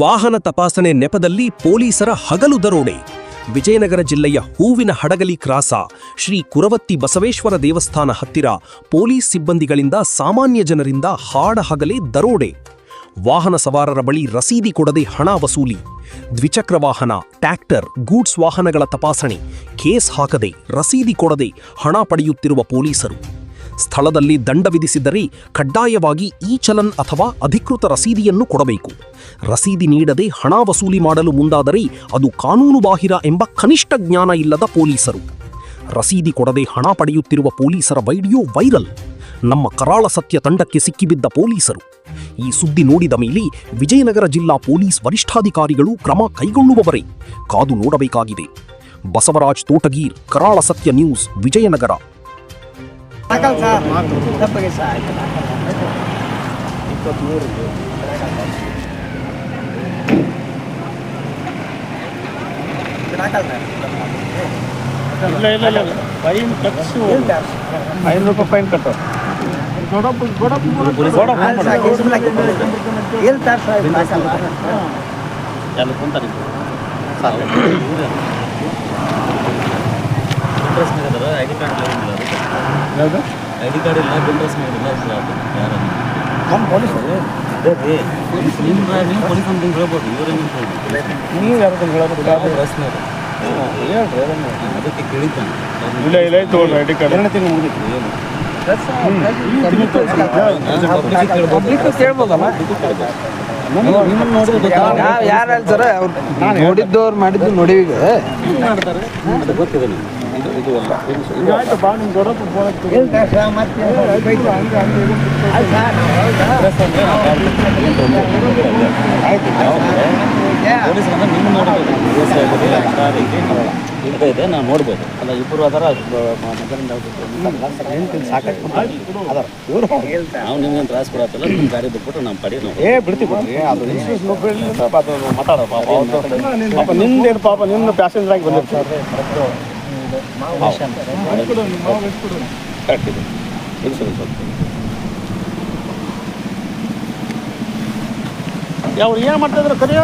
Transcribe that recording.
ವಾಹನ ತಪಾಸಣೆ ನೆಪದಲ್ಲಿ ಪೊಲೀಸರ ಹಗಲು ದರೋಡೆ. ವಿಜಯನಗರ ಜಿಲ್ಲೆಯ ಹೂವಿನ ಹಡಗಲಿ ಕ್ರಾಸ ಶ್ರೀ ಕುರವತ್ತಿ ಬಸವೇಶ್ವರ ದೇವಸ್ಥಾನ ಹತ್ತಿರ ಪೊಲೀಸ್ ಸಿಬ್ಬಂದಿಗಳಿಂದ ಸಾಮಾನ್ಯ ಜನರಿಂದ ಹಾಡಹಗಲೇ ದರೋಡೆ. ವಾಹನ ಸವಾರರ ಬಳಿ ರಸೀದಿ ಕೊಡದೆ ಹಣ ವಸೂಲಿ. ದ್ವಿಚಕ್ರ ವಾಹನ, ಟ್ರ್ಯಾಕ್ಟರ್, ಗೂಡ್ಸ್ ವಾಹನಗಳ ತಪಾಸಣೆ, ಕೇಸ್ ಹಾಕದೆ ರಸೀದಿ ಕೊಡದೆ ಹಣ ಪಡೆಯುತ್ತಿರುವ ಪೊಲೀಸರು. ಸ್ಥಳದಲ್ಲಿ ದಂಡ ವಿಧಿಸಿದರೆ ಕಡ್ಡಾಯವಾಗಿ ಇ ಚಲನ್ ಅಥವಾ ಅಧಿಕೃತ ರಸೀದಿಯನ್ನು ಕೊಡಬೇಕು. ರಸೀದಿ ನೀಡದೆ ಹಣ ವಸೂಲಿ ಮಾಡಲು ಮುಂದಾದರೆ ಅದು ಕಾನೂನುಬಾಹಿರ ಎಂಬ ಕನಿಷ್ಠ ಜ್ಞಾನ ಇಲ್ಲದ ಪೊಲೀಸರು. ರಸೀದಿ ಕೊಡದೆ ಹಣ ಪಡೆಯುತ್ತಿರುವ ಪೊಲೀಸರ ವಿಡಿಯೋ ವೈರಲ್. ನಮ್ಮ ಕರಾಳ ಸತ್ಯ ತಂಡಕ್ಕೆ ಸಿಕ್ಕಿಬಿದ್ದ ಪೊಲೀಸರು. ಈ ಸುದ್ದಿ ನೋಡಿದ ಮೇಲೆ ವಿಜಯನಗರ ಜಿಲ್ಲಾ ಪೊಲೀಸ್ ವರಿಷ್ಠಾಧಿಕಾರಿಗಳು ಕ್ರಮ ಕೈಗೊಳ್ಳುವವರೇ ಕಾದು ನೋಡಬೇಕಾಗಿದೆ. ಬಸವರಾಜ್ ತೋಟಗೀರ್, ಕರಾಳ ಸತ್ಯ ನ್ಯೂಸ್, ವಿಜಯನಗರ. ಫೈನ್ ಕಟ್ಸು, ₹500 ಫೈನ್ ಕಟ್ಟು. ಐಡಿ ಕಾರ್ಡ್ ಇಲ್ಲ, ಬಿಲ್ಡರ್ಸ್ ಮಾಡಿಲ್ಲ. ನಮ್ಮ ಪೊಲೀಸರು ನೀವು ಪೊಲೀಸ್ ಅಂತ ಹೇಳ್ಬೋದು. ಇವರೇ ನೀವು ಯಾರು ಹೇಳೋದು ಪ್ರಶ್ನೆ ಹೇಳ್ರಿ, ಅದಕ್ಕೆ ಕೇಳಿದ್ದಾನೆ. ಇಲ್ಲ ತೊಗೊಂಡು ಐಡಿ ಕಾರ್ಡ್ 2 ತಿಂಗಳು ಮುಗಿತು. ಕೇಳ್ಬೋದಲ್ಲ, ಯಾರು ಹೇಳ್ತಾರೆ ಅವ್ರು ನೋಡಿದ್ದವ್ರು ಮಾಡಿದ್ದು ನೋಡಿವೀಗ ಮಾಡ್ತಾರೆ. ಅದು ಗೊತ್ತಿದೆ ನಿಮ್ಗೆ. ಇದು ಆಯ್ತು ಬಾ, ನಿಮ್ಮ ದೊಡ್ಡಪ್ಪ ಫೋನ್ ಪೊಲೀಸರನ್ನ ನಿಮ್ಮ ನೋಡ್ಬೋದು. ಇದೆ, ನಾವು ನೋಡ್ಬೋದು. ಅಲ್ಲ, ಇಬ್ಬರು ಅದರ ನಾವು ನಿಮ್ಗೆ ತ್ರಾಸ ಕೊಡತ್ತಲ್ಲ. ನಿಮ್ಮ ಗಾಡಿ ಬಿಟ್ಬಿಟ್ಟು ನಮ್ಮ ಪಡಿ ನಾವು ಬಿಡ್ತೀವಿ. ಅದು ಮಾತಾಡೋ ಪಾಪ ನಿಂದೇನು, ಪಾಪ ನಿನ್ನ ಪ್ಯಾಸೆಂಜರ್ ಆಗಿ ಬಂದಿರ್ತಾರೆ. ಅವ್ರು ಏನು ಮಾಡ್ತಾ ಇದ್ರು ಕರಿಯ